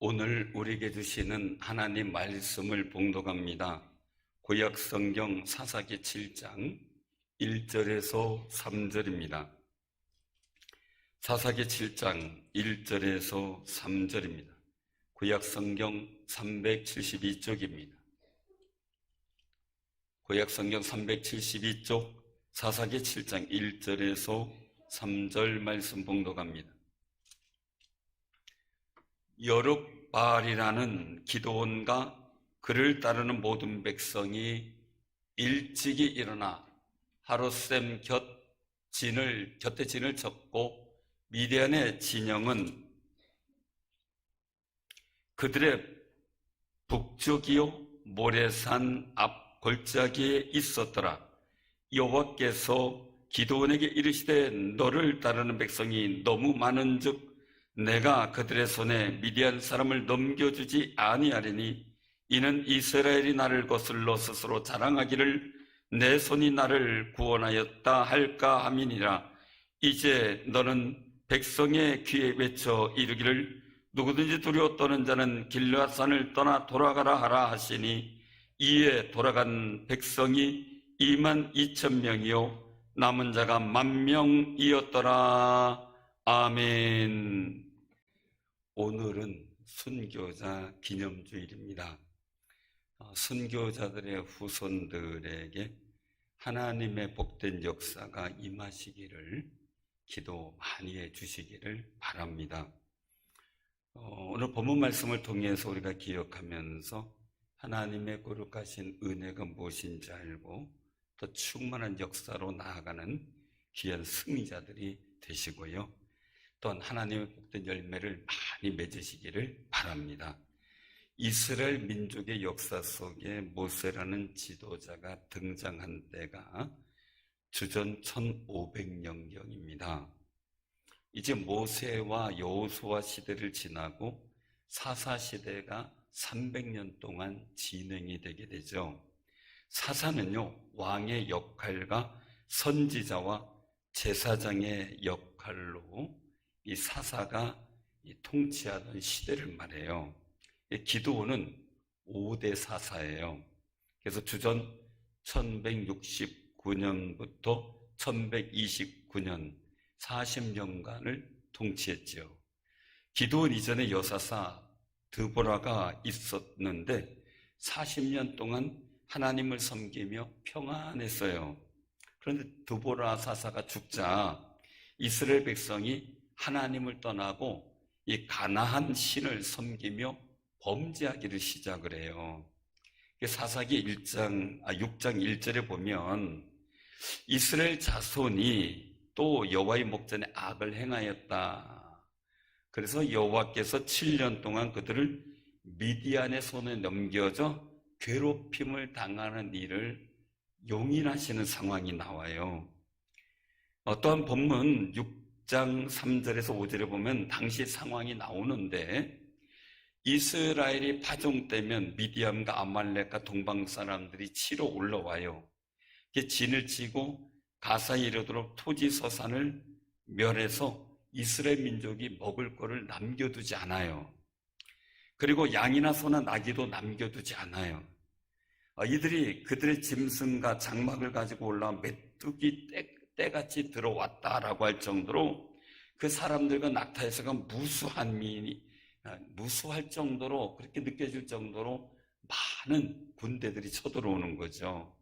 오늘 우리에게 주시는 하나님 말씀을 봉독합니다. 구약 성경 사사기 7장 1절에서 3절입니다. 사사기 7장 1절에서 3절입니다. 구약 성경 372쪽입니다. 구약 성경 372쪽 사사기 7장 1절에서 3절 말씀 봉독합니다. 여룹바알이라는 기드온과 그를 따르는 모든 백성이 일찍이 일어나 하롯셈 곁에 진을 쳤고 미디안의 진영은 그들의 북쪽이요 모래산 앞 골짜기에 있었더라. 여호와께서 기드온에게 이르시되 너를 따르는 백성이 너무 많은즉 내가 그들의 손에 미디안 사람을 넘겨주지 아니하리니 이는 이스라엘이 나를 거슬러 스스로 자랑하기를 내 손이 나를 구원하였다 할까 함이니라. 이제 너는 백성의 귀에 외쳐 이르기를 누구든지 두려워 떠는 자는 길르앗산을 떠나 돌아가라 하라 하시니 이에 돌아간 백성이 22,000명이요 남은 자가 10,000명이었더라. 아멘. 오늘은 순교자 기념주일입니다. 순교자들의 후손들에게 하나님의 복된 역사가 임하시기를 기도 많이 해주시기를 바랍니다. 오늘 본문 말씀을 통해서 우리가 기억하면서 하나님의 거룩하신 은혜가 무엇인지 알고 더 충만한 역사로 나아가는 귀한 승리자들이 되시고요. 또한 하나님의 복된 열매를 많이 맺으시기를 바랍니다. 이스라엘 민족의 역사 속에 모세라는 지도자가 등장한 때가 주전 1500년경입니다. 이제 모세와 여호수아 시대를 지나고 사사 시대가 300년 동안 진행이 되게 되죠. 사사는요, 왕의 역할과 선지자와 제사장의 역할로 이 사사가 통치하던 시대를 말해요. 기드온은 5대 사사예요. 그래서 주전 1169년부터 1129년 40년간을 통치했죠. 기드온 이전에 여사사 드보라가 있었는데 40년 동안 하나님을 섬기며 평안했어요. 그런데 드보라 사사가 죽자 이스라엘 백성이 하나님을 떠나고 이 가나안 신을 섬기며 범죄하기를 시작을 해요. 사사기 6장 1절에 보면 이스라엘 자손이 또 여호와의 목전에 악을 행하였다. 그래서 여호와께서 7년 동안 그들을 미디안의 손에 넘겨져 괴롭힘을 당하는 일을 용인하시는 상황이 나와요. 또한 본문 6장 3절에서 5절에 보면 당시 상황이 나오는데 이스라엘이 파종되면 미디안과 아말렉과 동방 사람들이 치러 올라와요. 진을 치고 가사에 이르도록 토지 서산을 멸해서 이스라엘 민족이 먹을 거를 남겨두지 않아요. 그리고 양이나 소나 나귀도 남겨두지 않아요. 이들이 그들의 짐승과 장막을 가지고 올라와 메뚜기 때같이 들어왔다라고 할 정도로 그 사람들과 낙타에서가 무수할 정도로 그렇게 느껴질 정도로 많은 군대들이 쳐들어오는 거죠.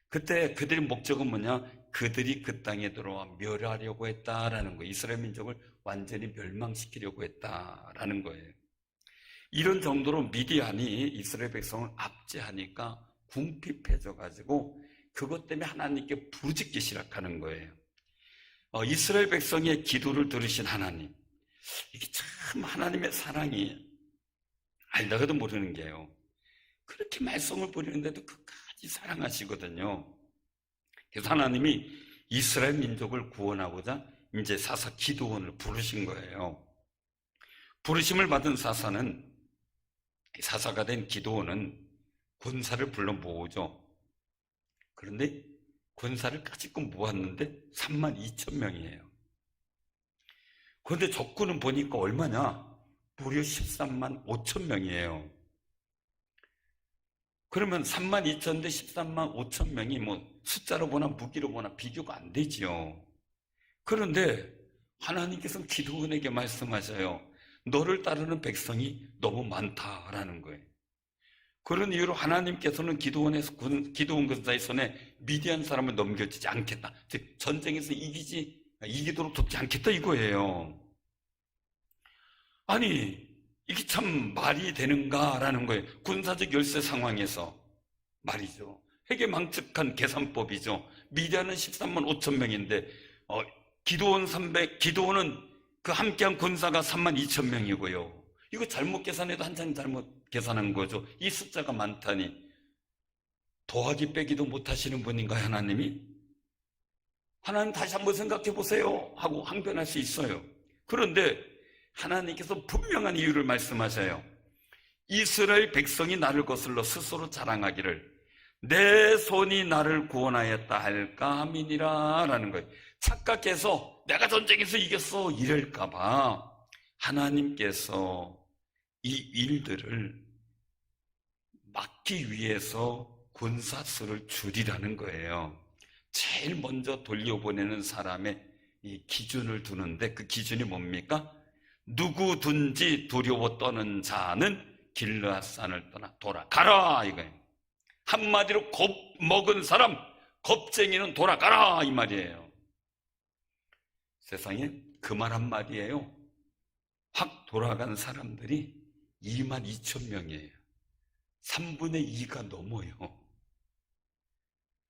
그때 그들의 목적은 뭐냐? 그들이 그 땅에 들어와 멸하려고 했다라는 거예요. 이스라엘 민족을 완전히 멸망시키려고 했다라는 거예요. 이런 정도로 미디안이 이스라엘 백성을 압제하니까 궁핍해져가지고 그것 때문에 하나님께 부르짖기 시작하는 거예요. 이스라엘 백성의 기도를 들으신 하나님, 이게 참 하나님의 사랑이 알다가도 모르는 게요. 그렇게 말썽을 부리는데도 끝까지 사랑하시거든요. 그래서 하나님이 이스라엘 민족을 구원하고자 이제 사사 기드온을 부르신 거예요. 부르심을 받은 사사가 된 기드온은 군사를 불러 모으죠. 그런데 군사를 까짓껏 모았는데 32,000명이에요. 그런데 적군은 보니까 얼마냐? 무려 13만 5천 명이에요. 그러면 3만 2천 대 13만 5천 명이 뭐 숫자로 보나 무기로 보나 비교가 안 되지요. 그런데 하나님께서는 기드온에게 말씀하셔요. 너를 따르는 백성이 너무 많다라는 거예요. 그런 이유로 하나님께서는 기드온 군사의 손에 미디안 사람을 넘겨주지 않겠다. 즉 전쟁에서 이기도록 돕지 않겠다 이거예요. 아니 이게 참 말이 되는가라는 거예요. 군사적 열세 상황에서 말이죠. 회계망측한 계산법이죠. 미디안은 13만 5천 명인데 기드온은 그 함께한 군사가 3만 2천 명이고요. 이거 잘못 계산해도 한참 잘못 계산한 거죠. 이 숫자가 많다니 더하기 빼기도 못하시는 분인가요, 하나님이? 하나님 다시 한번 생각해 보세요 하고 항변할 수 있어요. 그런데 하나님께서 분명한 이유를 말씀하셔요. 이스라엘 백성이 나를 거슬러 스스로 자랑하기를 내 손이 나를 구원하였다 할까 함이니라 라는 거예요. 착각해서 내가 전쟁에서 이겼어 이럴까 봐 하나님께서 이 일들을 막기 위해서 군사수를 줄이라는 거예요. 제일 먼저 돌려보내는 사람의 이 기준을 두는데 그 기준이 뭡니까? 누구든지 두려워 떠는 자는 길르앗산을 떠나 돌아가라 이거예요. 한마디로 겁먹은 사람, 겁쟁이는 돌아가라 이 말이에요. 세상에 그 말 한마디예요. 확 돌아간 사람들이 2만 2천 명이에요. 3분의 2가 넘어요.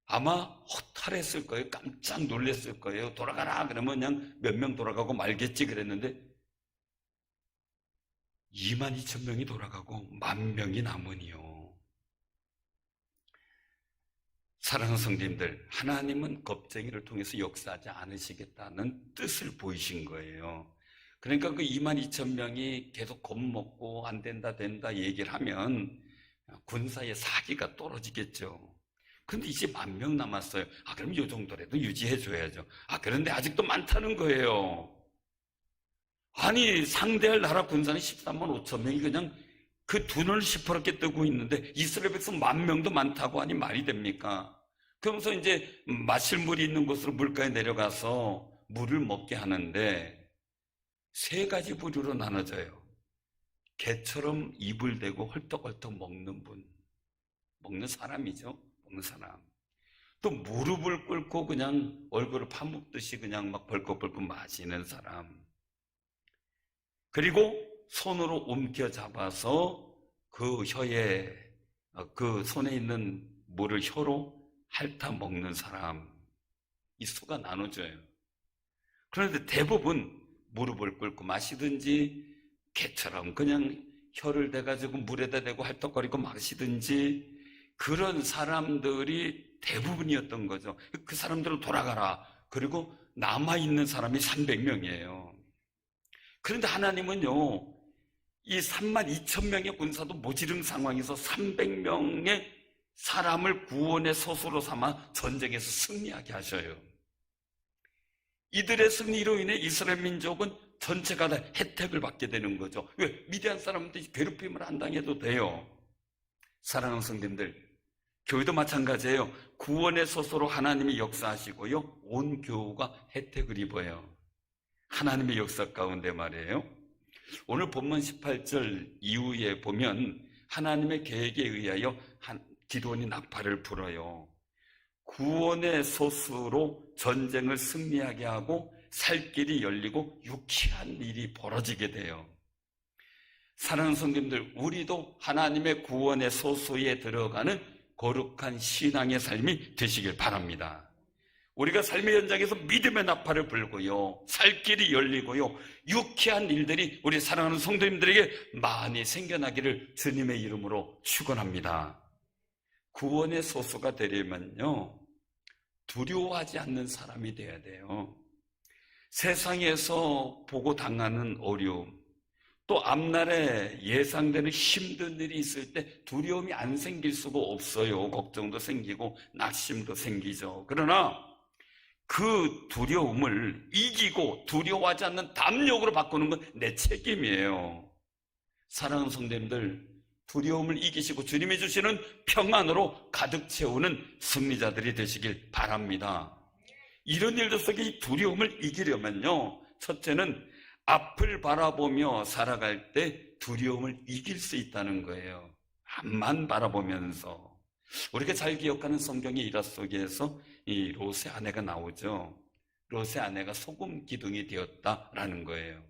아마 허탈했을 거예요. 깜짝 놀랐을 거예요. 돌아가라 그러면 그냥 몇 명 돌아가고 말겠지 그랬는데 2만 2천 명이 돌아가고 10,000명이 남으니요. 사랑하는 성도님들, 하나님은 겁쟁이를 통해서 역사하지 않으시겠다는 뜻을 보이신 거예요. 그러니까 그 2만 2천 명이 계속 겁먹고 안 된다 된다 얘기를 하면 군사의 사기가 떨어지겠죠. 근데 이제 10,000명 남았어요. 그럼 이 정도라도 유지해 줘야죠. 그런데 아직도 많다는 거예요. 아니 상대할 나라 군사는 13만 5천 명이 그냥 그 두 눈을 시퍼렇게 뜨고 있는데 이스라엘 백성 10,000명도 많다고 하니 말이 됩니까? 그러면서 이제 마실 물이 있는 곳으로 물가에 내려가서 물을 먹게 하는데 3가지 부류로 나눠져요. 개처럼 입을 대고 헐떡헐떡 먹는 분, 먹는 사람이죠. 먹는 사람. 또 무릎을 꿇고 그냥 얼굴을 파묻듯이 그냥 막 벌컥벌컥 마시는 사람. 그리고 손으로 움켜잡아서 그 혀에 그 손에 있는 물을 혀로 핥아 먹는 사람. 이 수가 나눠져요. 그런데 대부분 무릎을 꿇고 마시든지 개처럼 그냥 혀를 대가지고 물에다 대고 핥떡거리고 마시든지 그런 사람들이 대부분이었던 거죠. 그 사람들은 돌아가라. 그리고 남아있는 사람이 300명이에요. 그런데 하나님은요, 이 3만 2천 명의 군사도 모지른 상황에서 300명의 사람을 구원의 소수로 삼아 전쟁에서 승리하게 하셔요. 이들의 승리로 인해 이스라엘 민족은 전체가 다 혜택을 받게 되는 거죠. 왜? 미디안 사람들이 괴롭힘을 안 당해도 돼요. 사랑하는 성도님들, 교회도 마찬가지예요. 구원의 소수로 하나님이 역사하시고요, 온 교우가 혜택을 입어요. 하나님의 역사 가운데 말이에요. 오늘 본문 18절 이후에 보면 하나님의 계획에 의하여 기드온이 나팔을 불어요. 구원의 소수로 전쟁을 승리하게 하고 살 길이 열리고 유쾌한 일이 벌어지게 돼요. 사랑하는 성도님들, 우리도 하나님의 구원의 소수에 들어가는 거룩한 신앙의 삶이 되시길 바랍니다. 우리가 삶의 현장에서 믿음의 나팔을 불고요, 살 길이 열리고요, 유쾌한 일들이 우리 사랑하는 성도님들에게 많이 생겨나기를 주님의 이름으로 축원합니다. 구원의 소수가 되려면요, 두려워하지 않는 사람이 돼야 돼요. 세상에서 보고 당하는 어려움, 또 앞날에 예상되는 힘든 일이 있을 때 두려움이 안 생길 수가 없어요. 걱정도 생기고 낙심도 생기죠. 그러나 그 두려움을 이기고 두려워하지 않는 담력으로 바꾸는 건 내 책임이에요. 사랑하는 성도님들, 두려움을 이기시고 주님이 주시는 평안으로 가득 채우는 승리자들이 되시길 바랍니다. 이런 일들 속에 이 두려움을 이기려면요, 첫째는 앞을 바라보며 살아갈 때 두려움을 이길 수 있다는 거예요. 앞만 바라보면서. 우리가 잘 기억하는 성경의 일화 속에서 이 롯의 아내가 나오죠. 롯의 아내가 소금 기둥이 되었다라는 거예요.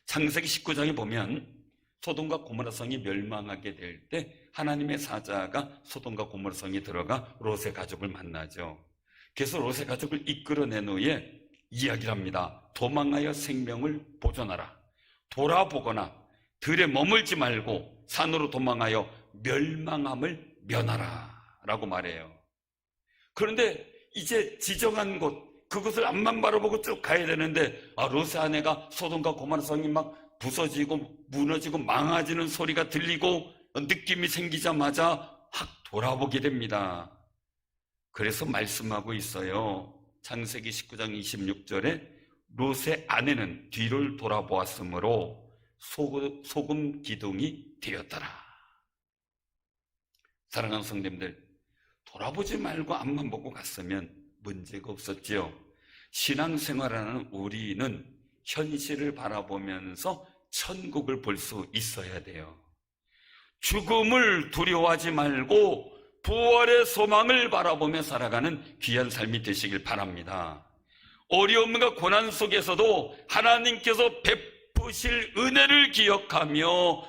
창세기 19장에 보면 소돔과 고모라 성이 멸망하게 될 때 하나님의 사자가 소돔과 고모라 성에 들어가 롯의 가족을 만나죠. 그래서 롯의 가족을 이끌어낸 후에 이야기를 합니다. 도망하여 생명을 보존하라. 돌아보거나 들에 머물지 말고 산으로 도망하여 멸망함을 면하라 라고 말해요. 그런데 이제 지정한 곳, 그것을 앞만 바라보고 쭉 가야 되는데 롯의 아내가 소돔과 고모라 성이 막 부서지고 무너지고 망가지는 소리가 들리고 느낌이 생기자마자 확 돌아보게 됩니다. 그래서 말씀하고 있어요. 창세기 19장 26절에 롯의 아내는 뒤를 돌아보았으므로 소금 기둥이 되었더라. 사랑하는 성도님들, 돌아보지 말고 앞만 보고 갔으면 문제가 없었지요. 신앙생활하는 우리는 현실을 바라보면서 천국을 볼 수 있어야 돼요. 죽음을 두려워하지 말고 부활의 소망을 바라보며 살아가는 귀한 삶이 되시길 바랍니다. 어려움과 고난 속에서도 하나님께서 베푸실 은혜를 기억하며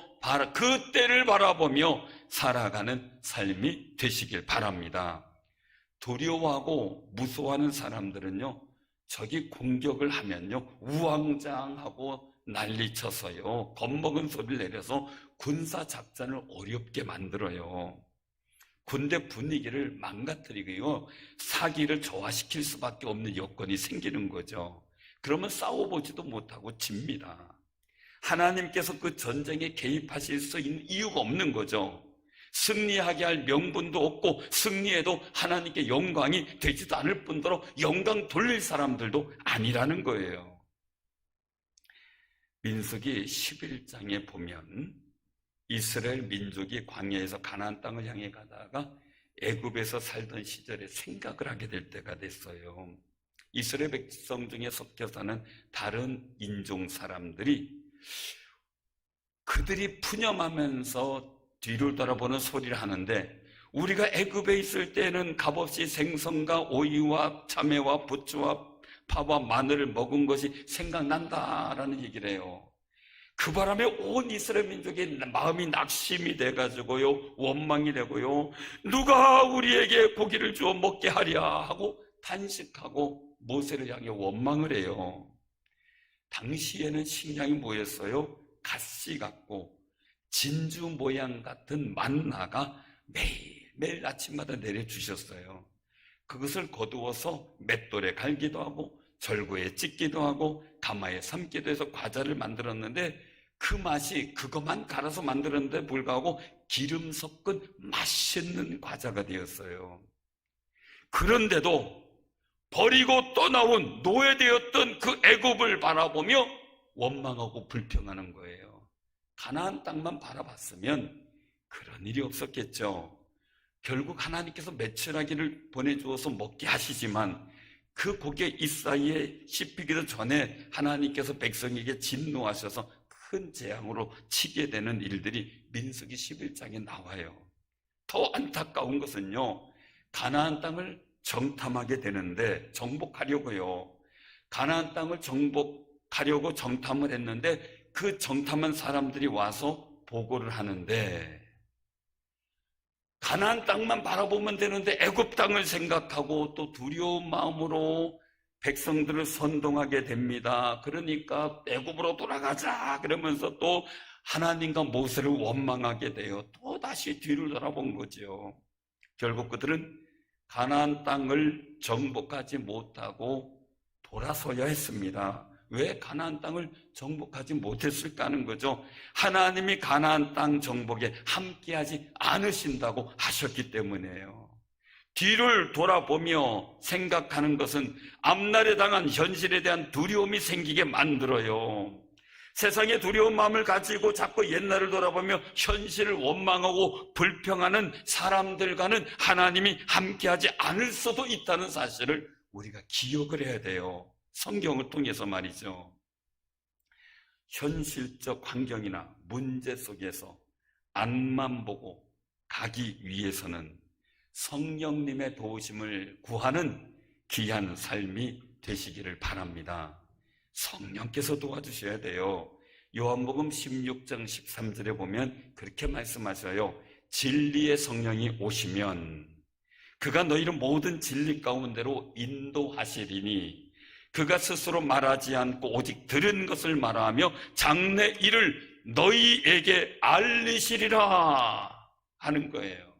그 때를 바라보며 살아가는 삶이 되시길 바랍니다. 두려워하고 무서워하는 사람들은요, 적이 공격을 하면요 우왕좌왕하고 난리쳐서요 겁먹은 소리를 내려서 군사작전을 어렵게 만들어요. 군대 분위기를 망가뜨리고요 사기를 저하시킬 수밖에 없는 여건이 생기는 거죠. 그러면 싸워보지도 못하고 집니다. 하나님께서 그 전쟁에 개입하실 수 있는 이유가 없는 거죠. 승리하게 할 명분도 없고 승리해도 하나님께 영광이 되지도 않을 뿐더러 영광 돌릴 사람들도 아니라는 거예요. 민수기 11장에 보면 이스라엘 민족이 광야에서 가나안 땅을 향해 가다가 애굽에서 살던 시절에 생각을 하게 될 때가 됐어요. 이스라엘 백성 중에 섞여 사는 다른 인종 사람들이 그들이 푸념하면서 뒤를 돌아보는 소리를 하는데, 우리가 애굽에 있을 때는 값없이 생선과 오이와 참외와 부추와 파와 마늘을 먹은 것이 생각난다라는 얘기를 해요. 그 바람에 온 이스라엘 민족의 마음이 낙심이 돼가지고요 원망이 되고요 누가 우리에게 고기를 주어 먹게 하랴 하고 탄식하고 모세를 향해 원망을 해요. 당시에는 식량이 뭐였어요? 갓씨 같고 진주 모양 같은 만나가 매일매일 아침마다 내려주셨어요. 그것을 거두어서 맷돌에 갈기도 하고 절구에 찢기도 하고 가마에 삶기도 해서 과자를 만들었는데 그 맛이 그것만 갈아서 만들었는데 불구하고 기름 섞은 맛있는 과자가 되었어요. 그런데도 버리고 떠나온 노예되었던 그 애굽을 바라보며 원망하고 불평하는 거예요. 가나안 땅만 바라봤으면 그런 일이 없었겠죠. 결국 하나님께서 메추라기를 보내주어서 먹게 하시지만 그 고기가 이 사이에 씹히기도 전에 하나님께서 백성에게 진노하셔서 큰 재앙으로 치게 되는 일들이 민수기 11장에 나와요. 더 안타까운 것은요, 가나안 땅을 정탐하게 되는데 정복하려고요. 가나안 땅을 정복하려고 정탐을 했는데 그 정탐한 사람들이 와서 보고를 하는데 가나안 땅만 바라보면 되는데 애굽 땅을 생각하고 또 두려운 마음으로 백성들을 선동하게 됩니다. 그러니까 애굽으로 돌아가자 그러면서 또 하나님과 모세를 원망하게 돼요. 또 다시 뒤를 돌아본 거죠. 결국 그들은 가나안 땅을 정복하지 못하고 돌아서야 했습니다. 왜 가나안 땅을 정복하지 못했을까 하는 거죠. 하나님이 가나안 땅 정복에 함께하지 않으신다고 하셨기 때문이에요. 뒤를 돌아보며 생각하는 것은 앞날에 당한 현실에 대한 두려움이 생기게 만들어요. 세상에 두려운 마음을 가지고 자꾸 옛날을 돌아보며 현실을 원망하고 불평하는 사람들과는 하나님이 함께하지 않을 수도 있다는 사실을 우리가 기억을 해야 돼요. 성경을 통해서 말이죠. 현실적 환경이나 문제 속에서 앞만 보고 가기 위해서는 성령님의 도우심을 구하는 귀한 삶이 되시기를 바랍니다. 성령께서 도와주셔야 돼요. 요한복음 16장 13절에 보면 그렇게 말씀하셔요. 진리의 성령이 오시면 그가 너희를 모든 진리 가운데로 인도하시리니 그가 스스로 말하지 않고 오직 들은 것을 말하며 장래 일을 너희에게 알리시리라 하는 거예요.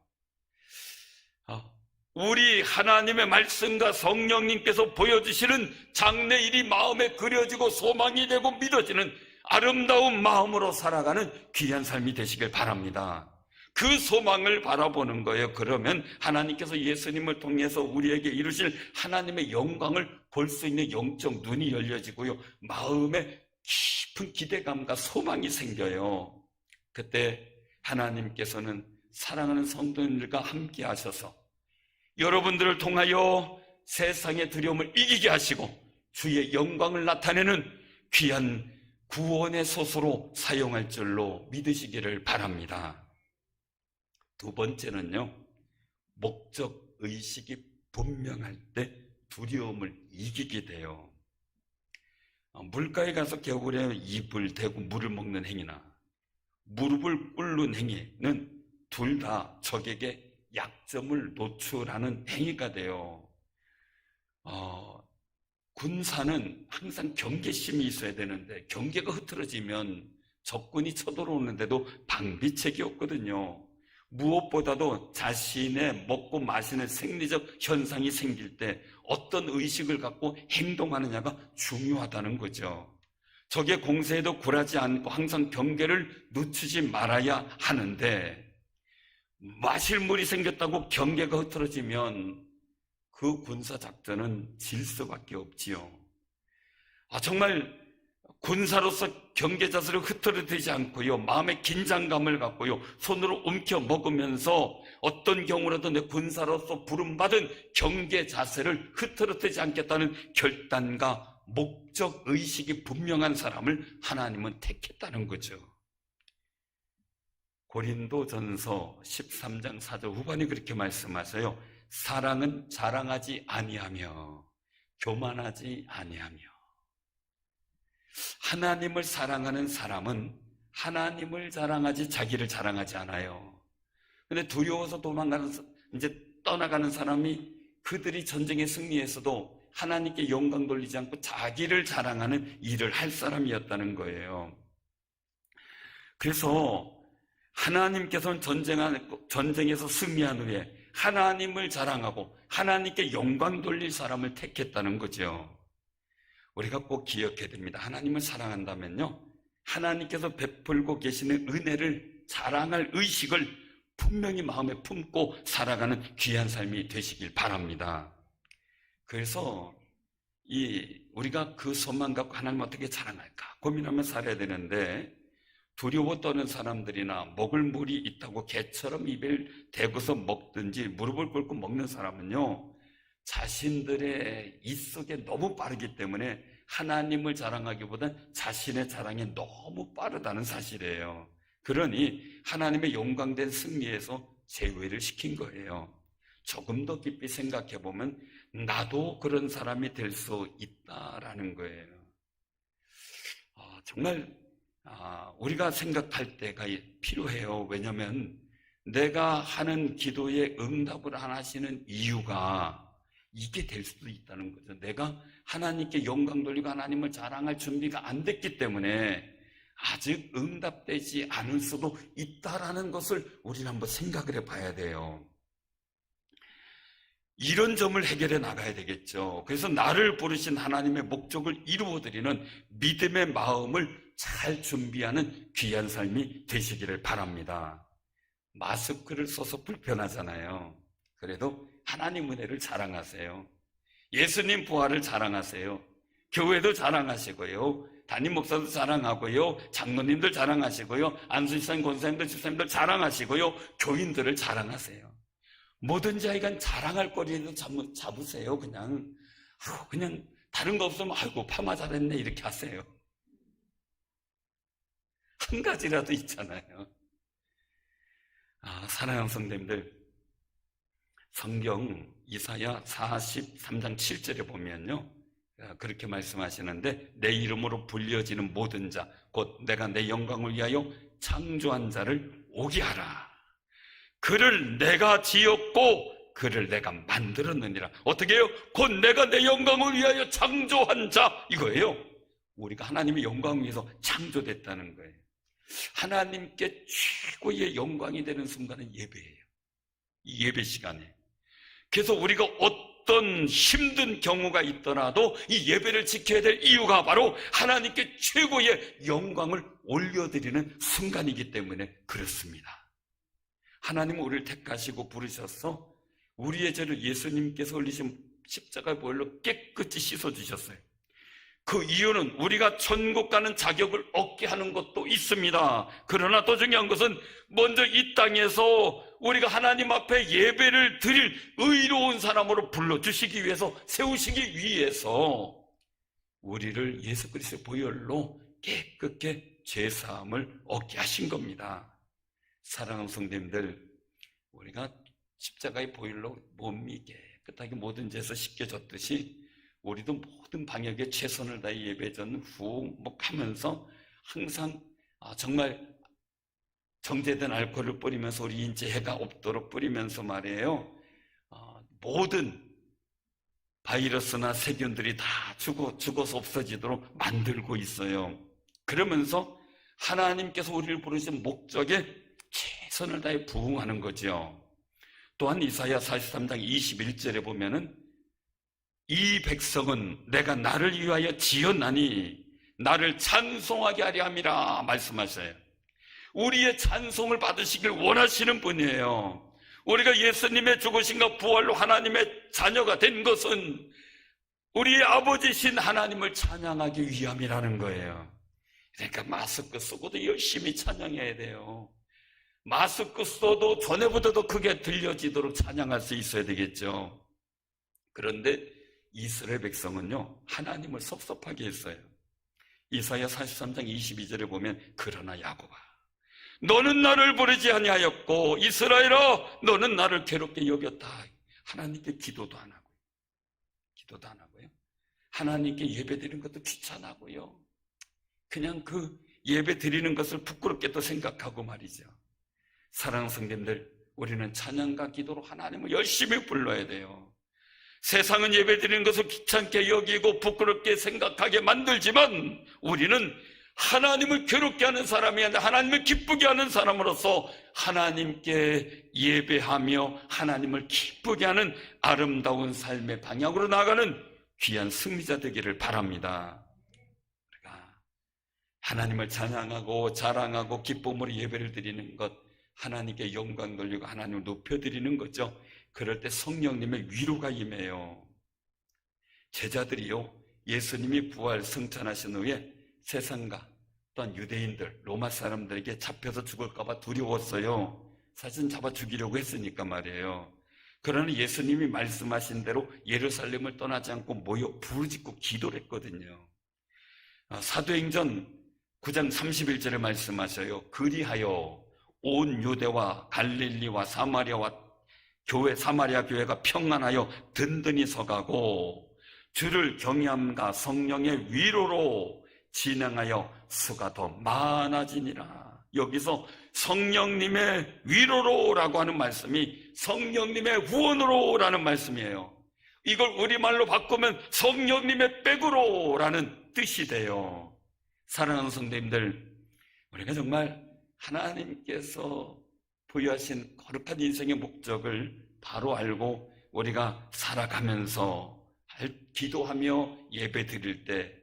우리 하나님의 말씀과 성령님께서 보여주시는 장래 일이 마음에 그려지고 소망이 되고 믿어지는 아름다운 마음으로 살아가는 귀한 삶이 되시길 바랍니다. 그 소망을 바라보는 거예요. 그러면 하나님께서 예수님을 통해서 우리에게 이루실 하나님의 영광을 볼 수 있는 영적 눈이 열려지고요. 마음에 깊은 기대감과 소망이 생겨요. 그때 하나님께서는 사랑하는 성도님들과 함께 하셔서 여러분들을 통하여 세상의 두려움을 이기게 하시고 주의 영광을 나타내는 귀한 구원의 소수로 사용할 줄로 믿으시기를 바랍니다. 두 번째는요, 목적 의식이 분명할 때 두려움을 이기게 돼요. 물가에 가서 겨울에 잎을 대고 물을 먹는 행위나 무릎을 꿇는 행위는 둘 다 적에게 약점을 노출하는 행위가 돼요. 군사는 항상 경계심이 있어야 되는데 경계가 흐트러지면 적군이 쳐들어오는데도 방비책이 없거든요. 무엇보다도 자신의 먹고 마시는 생리적 현상이 생길 때 어떤 의식을 갖고 행동하느냐가 중요하다는 거죠. 적의 공세에도 굴하지 않고 항상 경계를 늦추지 말아야 하는데 마실 물이 생겼다고 경계가 흐트러지면 그 군사작전은 질 수밖에 없지요. 정말 군사로서 경계 자세를 흐트러뜨리지 않고요, 마음의 긴장감을 갖고요, 손으로 움켜 먹으면서 어떤 경우라도 내 군사로서 부름받은 경계 자세를 흐트러뜨리지 않겠다는 결단과 목적 의식이 분명한 사람을 하나님은 택했다는 거죠. 고린도전서 13장 4절 후반에 그렇게 말씀하세요. 사랑은 자랑하지 아니하며 교만하지 아니하며. 하나님을 사랑하는 사람은 하나님을 자랑하지 자기를 자랑하지 않아요. 근데 두려워서 이제 떠나가는 사람이 그들이 전쟁에 승리해서도 하나님께 영광 돌리지 않고 자기를 자랑하는 일을 할 사람이었다는 거예요. 그래서 하나님께서는 전쟁에서 승리한 후에 하나님을 자랑하고 하나님께 영광 돌릴 사람을 택했다는 거죠. 우리가 꼭 기억해야 됩니다. 하나님을 사랑한다면요, 하나님께서 베풀고 계시는 은혜를 자랑할 의식을 분명히 마음에 품고 살아가는 귀한 삶이 되시길 바랍니다. 그래서 우리가 그 소망 갖고 하나님 어떻게 자랑할까 고민하며 살아야 되는데, 두려워 떠는 사람들이나 먹을 물이 있다고 개처럼 입을 대고서 먹든지 무릎을 꿇고 먹는 사람은요, 자신들의 입 속에 너무 빠르기 때문에 하나님을 자랑하기보단 자신의 자랑이 너무 빠르다는 사실이에요. 그러니 하나님의 영광된 승리에서 제외를 시킨 거예요. 조금 더 깊이 생각해 보면 나도 그런 사람이 될 수 있다라는 거예요. 정말 우리가 생각할 때가 필요해요. 왜냐하면 내가 하는 기도에 응답을 안 하시는 이유가 이게 될 수도 있다는 거죠. 내가 하나님께 영광 돌리고 하나님을 자랑할 준비가 안 됐기 때문에 아직 응답되지 않을 수도 있다라는 것을 우리는 한번 생각을 해봐야 돼요. 이런 점을 해결해 나가야 되겠죠. 그래서 나를 부르신 하나님의 목적을 이루어드리는 믿음의 마음을 잘 준비하는 귀한 삶이 되시기를 바랍니다. 마스크를 써서 불편하잖아요. 그래도 하나님 은혜를 자랑하세요. 예수님 부활을 자랑하세요. 교회도 자랑하시고요. 담임 목사도 자랑하고요, 장로님들 자랑하시고요, 안수집사님, 권사님들, 집사님들 자랑하시고요, 교인들을 자랑하세요. 뭐든지 하여간 자랑할 거리에도 잡으세요. 그냥 다른 거 없으면 아이고 파마 잘했네 이렇게 하세요. 한 가지라도 있잖아요. 사랑하는 성도님들, 성경 이사야 43장 7절에 보면요, 그렇게 말씀하시는데, 내 이름으로 불려지는 모든 자 곧 내가 내 영광을 위하여 창조한 자를 오게 하라. 그를 내가 지었고 그를 내가 만들었느니라. 어떻게 해요? 곧 내가 내 영광을 위하여 창조한 자, 이거예요. 우리가 하나님의 영광을 위해서 창조됐다는 거예요. 하나님께 최고의 영광이 되는 순간은 예배예요. 이 예배 시간에. 그래서 우리가 어떤 힘든 경우가 있더라도 이 예배를 지켜야 될 이유가 바로 하나님께 최고의 영광을 올려드리는 순간이기 때문에 그렇습니다. 하나님은 우리를 택하시고 부르셔서 우리의 죄를 예수님께서 흘리신 십자가의 보혈로 깨끗이 씻어주셨어요. 그 이유는 우리가 천국 가는 자격을 얻게 하는 것도 있습니다. 그러나 더 중요한 것은 먼저 이 땅에서 우리가 하나님 앞에 예배를 드릴 의로운 사람으로 불러주시기 위해서, 세우시기 위해서 우리를 예수 그리스도의 보혈로 깨끗게 죄사함을 얻게 하신 겁니다. 사랑하는 성도님들, 우리가 십자가의 보혈로 몸이 깨끗하게 모든 죄에서 씻겨졌듯이 우리도 모든 방역에 최선을 다해 예배전 후 하면서 항상 정말 정제된 알코올을 뿌리면서 우리 인체에 해가 없도록 뿌리면서 말이에요, 모든 바이러스나 세균들이 다 죽어서 없어지도록 만들고 있어요. 그러면서 하나님께서 우리를 부르신 목적에 최선을 다해 부응하는 거죠. 또한 이사야 43장 21절에 보면은 이 백성은 내가 나를 위하여 지었나니 나를 찬송하게 하려 함이라 말씀하셔요. 우리의 찬송을 받으시길 원하시는 분이에요. 우리가 예수님의 죽으심과 부활로 하나님의 자녀가 된 것은 우리의 아버지신 하나님을 찬양하기 위함이라는 거예요. 그러니까 마스크 쓰고도 열심히 찬양해야 돼요. 마스크 써도 전에보다도 크게 들려지도록 찬양할 수 있어야 되겠죠. 그런데 이스라엘 백성은요, 하나님을 섭섭하게 했어요. 이사야 43장 22절에 보면, 그러나 야곱아, 너는 나를 부르지 아니하였고 이스라엘아, 너는 나를 괴롭게 여겼다. 하나님께 기도도 안 하고요. 하나님께 예배 드리는 것도 귀찮아고요. 그냥 그 예배 드리는 것을 부끄럽게도 생각하고 말이죠. 사랑하는 성도님들, 우리는 찬양과 기도로 하나님을 열심히 불러야 돼요. 세상은 예배 드리는 것을 귀찮게 여기고 부끄럽게 생각하게 만들지만 우리는 하나님을 괴롭게 하는 사람이 아니라 하나님을 기쁘게 하는 사람으로서 하나님께 예배하며 하나님을 기쁘게 하는 아름다운 삶의 방향으로 나아가는 귀한 승리자 되기를 바랍니다. 우리가 하나님을 찬양하고 자랑하고 기쁨으로 예배를 드리는 것, 하나님께 영광 돌리고 하나님을 높여드리는 거죠. 그럴 때 성령님의 위로가 임해요. 제자들이요, 예수님이 부활 승천하신 후에 세상과 또한 유대인들, 로마 사람들에게 잡혀서 죽을까 봐 두려웠어요. 사실은 잡아 죽이려고 했으니까 말이에요. 그러나 예수님이 말씀하신 대로 예루살렘을 떠나지 않고 모여 부르짖고 기도를 했거든요. 사도행전 9장 31절에 말씀하셔요. 그리하여 온 유대와 갈릴리와 사마리아 교회가 평안하여 든든히 서가고 주를 경외함과 성령의 위로로 진행하여 수가 더 많아지니라. 여기서 성령님의 위로로라고 하는 말씀이 성령님의 후원으로라는 말씀이에요. 이걸 우리말로 바꾸면 성령님의 백으로라는 뜻이 돼요. 사랑하는 성도님들, 우리가 정말 하나님께서 부여하신 거룩한 인생의 목적을 바로 알고 우리가 살아가면서 기도하며 예배 드릴 때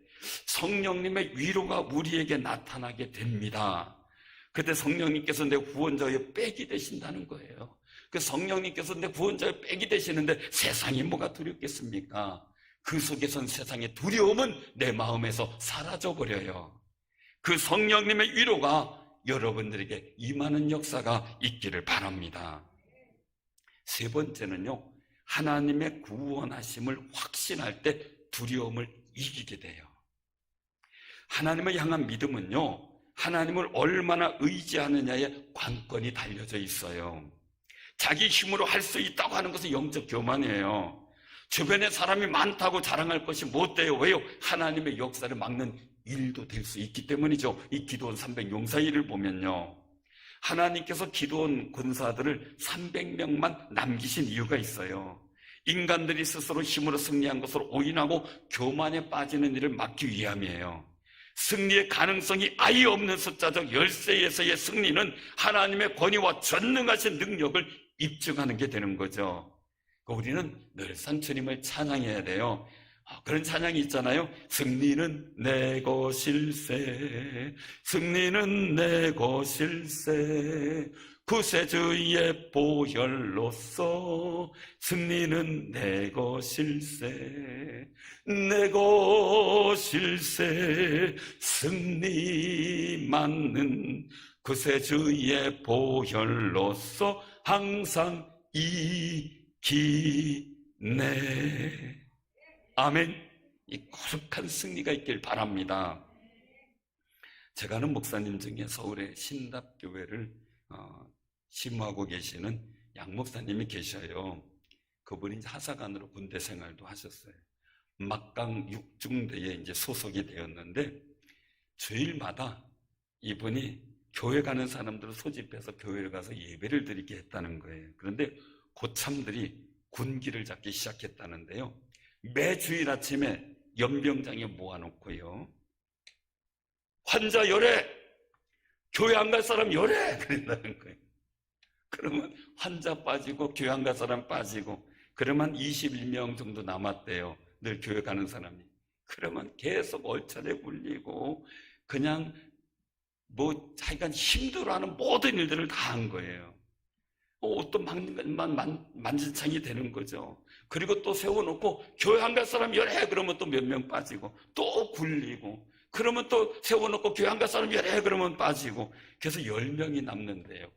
성령님의 위로가 우리에게 나타나게 됩니다. 그때 성령님께서 내 구원자의 백이 되신다는 거예요. 그 성령님께서 내 구원자의 백이 되시는데 세상이 뭐가 두렵겠습니까? 그 속에선 세상의 두려움은 내 마음에서 사라져버려요. 그 성령님의 위로가 여러분들에게 임하는 역사가 있기를 바랍니다. 세 번째는요, 하나님의 구원하심을 확신할 때 두려움을 이기게 돼요. 하나님을 향한 믿음은요, 하나님을 얼마나 의지하느냐에 관건이 달려져 있어요. 자기 힘으로 할 수 있다고 하는 것은 영적 교만이에요. 주변에 사람이 많다고 자랑할 것이 못 돼요. 왜요? 하나님의 역사를 막는 일도 될 수 있기 때문이죠. 이 기드온 300용사일을 보면요, 하나님께서 기드온 군사들을 300명만 남기신 이유가 있어요. 인간들이 스스로 힘으로 승리한 것으로 오인하고 교만에 빠지는 일을 막기 위함이에요. 승리의 가능성이 아예 없는 숫자적 열세에서의 승리는 하나님의 권위와 전능하신 능력을 입증하는 게 되는 거죠. 우리는 늘상 주님을 찬양해야 돼요. 그런 찬양이 있잖아요. 승리는 내 것일세, 승리는 내 것일세, 구세주의 보혈로서 승리는 내 것일세, 내 것일세, 승리 맞는 구세주의 보혈로서 항상 이기네. 아멘. 이 거룩한 승리가 있길 바랍니다. 제가 아는 목사님 중에 서울의 신답교회를 심호하고 계시는 양 목사님이 계셔요. 그분이 하사관으로 군대 생활도 하셨어요. 막강 육중대에 이제 소속이 되었는데 주일마다 이분이 교회 가는 사람들을 소집해서 교회를 가서 예배를 드리게 했다는 거예요. 그런데 고참들이 군기를 잡기 시작했다는데요, 매 주일 아침에 연병장에 모아놓고요, 환자 열애, 교회 안 갈 사람 열애, 그런다는 거예요. 그러면 환자 빠지고 교회 안 갈 사람 빠지고, 그러면 21명 정도 남았대요, 늘 교회 가는 사람이. 그러면 계속 얼차례 굴리고 그냥 하여간 힘들어하는 모든 일들을 다 한 거예요. 옷도 만진창이 되는 거죠. 그리고 또 세워놓고 교회 안 갈 사람 열애, 그러면 또 몇 명 빠지고, 또 굴리고, 그러면 또 세워놓고 교회 안 갈 사람 열애, 그러면 빠지고, 그래서 10명이 남는데요.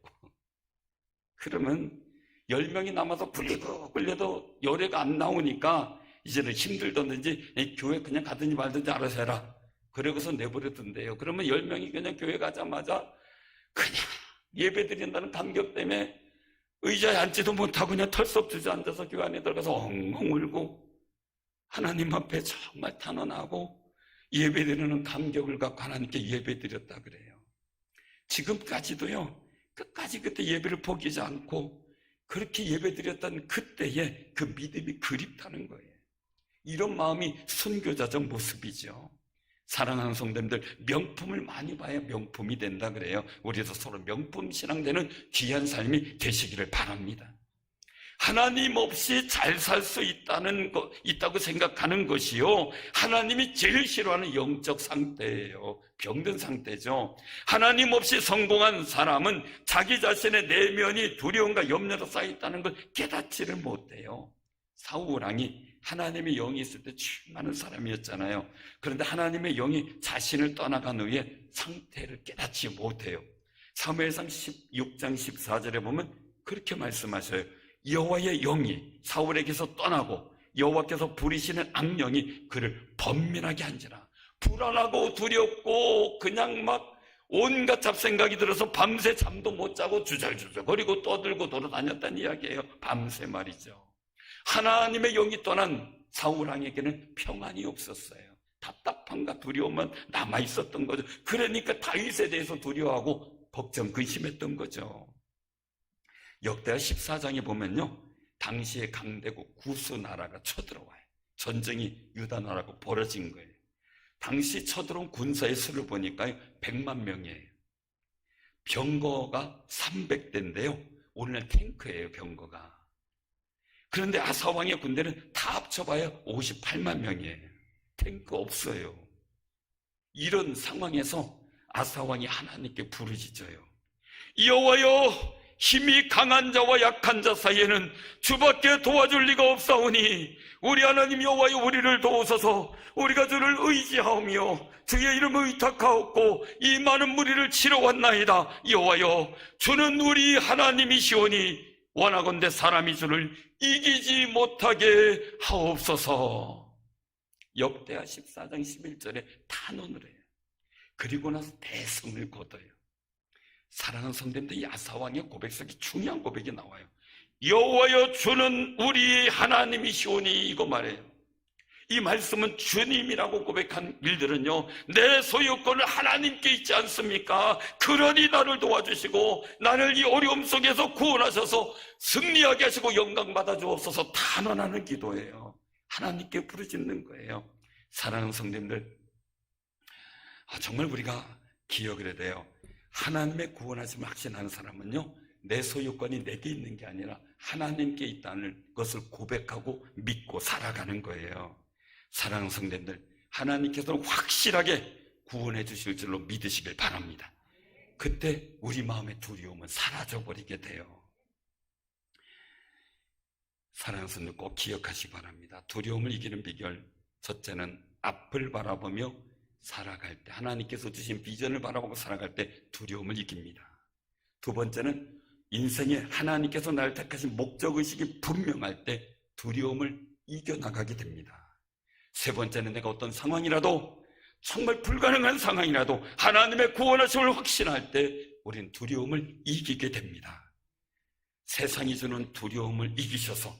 그러면 10명이 남아서 굴리고 굴려도 열애가 안 나오니까 이제는 힘들던지 교회 그냥 가든지 말든지 알아서 해라, 그러고서 내버려둔대요. 그러면 10명이 그냥 교회 가자마자 그냥 예배 드린다는 감격 때문에 의자에 앉지도 못하고 그냥 털썩 주저앉아서 교회 안에 들어가서 엉엉 울고 하나님 앞에 정말 탄원하고 예배 드리는 감격을 갖고 하나님께 예배 드렸다 그래요. 지금까지도요, 끝까지 그때 예배를 포기하지 않고 그렇게 예배 드렸던 그때의 그 믿음이 그립다는 거예요. 이런 마음이 순교자적 모습이죠. 사랑하는 성도님들, 명품을 많이 봐야 명품이 된다 그래요. 우리도 서로 명품 신앙되는 귀한 삶이 되시기를 바랍니다. 하나님 없이 잘 살 수 있다고 생각하는 것이요, 하나님이 제일 싫어하는 영적 상태예요. 병든 상태죠. 하나님 없이 성공한 사람은 자기 자신의 내면이 두려움과 염려로 쌓여있다는 걸 깨닫지를 못해요. 사울 왕이 하나님의 영이 있을 때 충만한 사람이었잖아요. 그런데 하나님의 영이 자신을 떠나간 후에 상태를 깨닫지 못해요. 사무엘상 16장 14절에 보면 그렇게 말씀하셔요. 여호와의 영이 사울에게서 떠나고 여호와께서 부리시는 악령이 그를 번민하게 한지라. 불안하고 두렵고 그냥 막 온갖 잡생각이 들어서 밤새 잠도 못 자고 주절주절거리고 떠들고 돌아다녔다는 이야기예요. 밤새 말이죠. 하나님의 영이 떠난 사울왕에게는 평안이 없었어요. 답답함과 두려움만 남아있었던 거죠. 그러니까 다윗에 대해서 두려워하고 걱정, 근심했던 거죠. 역대하 14장에 보면요, 당시에 강대국 구스 나라가 쳐들어와요. 전쟁이 유다 나라고 벌어진 거예요. 당시 쳐들어온 군사의 수를 보니까 100만 명이에요. 병거가 300대인데요 오늘날 탱크예요, 병거가. 그런데 아사왕의 군대는 다 합쳐봐야 58만 명이에요. 탱크 없어요. 이런 상황에서 아사왕이 하나님께 부르짖어요. 여호와여, 힘이 강한 자와 약한 자 사이에는 주밖에 도와줄 리가 없사오니 우리 하나님 여호와여 우리를 도우소서. 우리가 주를 의지하오며 주의 이름을 의탁하옵고 이 많은 무리를 치러 왔나이다. 여호와여 주는 우리 하나님이시오니 원하건대 사람이 주를 이기지 못하게 하옵소서. 역대하 14장 11절에 탄원을 해요. 그리고 나서 대성을 거둬요. 사랑하는 성도님들, 야사왕의 고백 속에 중요한 고백이 나와요. 여호와여 주는 우리 하나님이시오니, 이거 말해요. 이 말씀은 주님이라고 고백한 일들은요, 내 소유권을 하나님께 있지 않습니까? 그러니 나를 도와주시고 나를 이 어려움 속에서 구원하셔서 승리하게 하시고 영광 받아 주옵소서 탄원하는 기도예요. 하나님께 부르짖는 거예요. 사랑하는 성도님들, 정말 우리가 기억을 해야 돼요. 하나님의 구원하심을 확신하는 사람은요, 내 소유권이 내게 있는 게 아니라 하나님께 있다는 것을 고백하고 믿고 살아가는 거예요. 사랑하는 성도님들, 하나님께서는 확실하게 구원해 주실 줄로 믿으시길 바랍니다. 그때 우리 마음의 두려움은 사라져버리게 돼요. 사랑하는 성도들, 꼭 기억하시기 바랍니다. 두려움을 이기는 비결, 첫째는 앞을 바라보며 살아갈 때, 하나님께서 주신 비전을 바라보고 살아갈 때 두려움을 이깁니다. 두 번째는 인생에 하나님께서 나를 택하신 목적의식이 분명할 때 두려움을 이겨나가게 됩니다. 세 번째는 내가 어떤 상황이라도, 정말 불가능한 상황이라도 하나님의 구원하심을 확신할 때 우리는 두려움을 이기게 됩니다. 세상이 주는 두려움을 이기셔서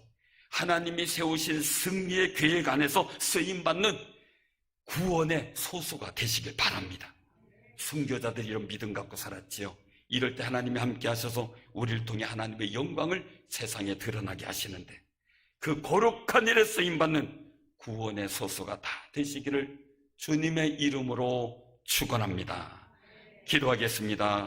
하나님이 세우신 승리의 계획 안에서 쓰임받는 구원의 소수가 되시길 바랍니다. 순교자들이 이런 믿음 갖고 살았지요. 이럴 때 하나님이 함께 하셔서 우리를 통해 하나님의 영광을 세상에 드러나게 하시는데, 그 거룩한 일에 쓰임받는 구원의 소수가 다 되시기를 주님의 이름으로 축원합니다. 기도하겠습니다.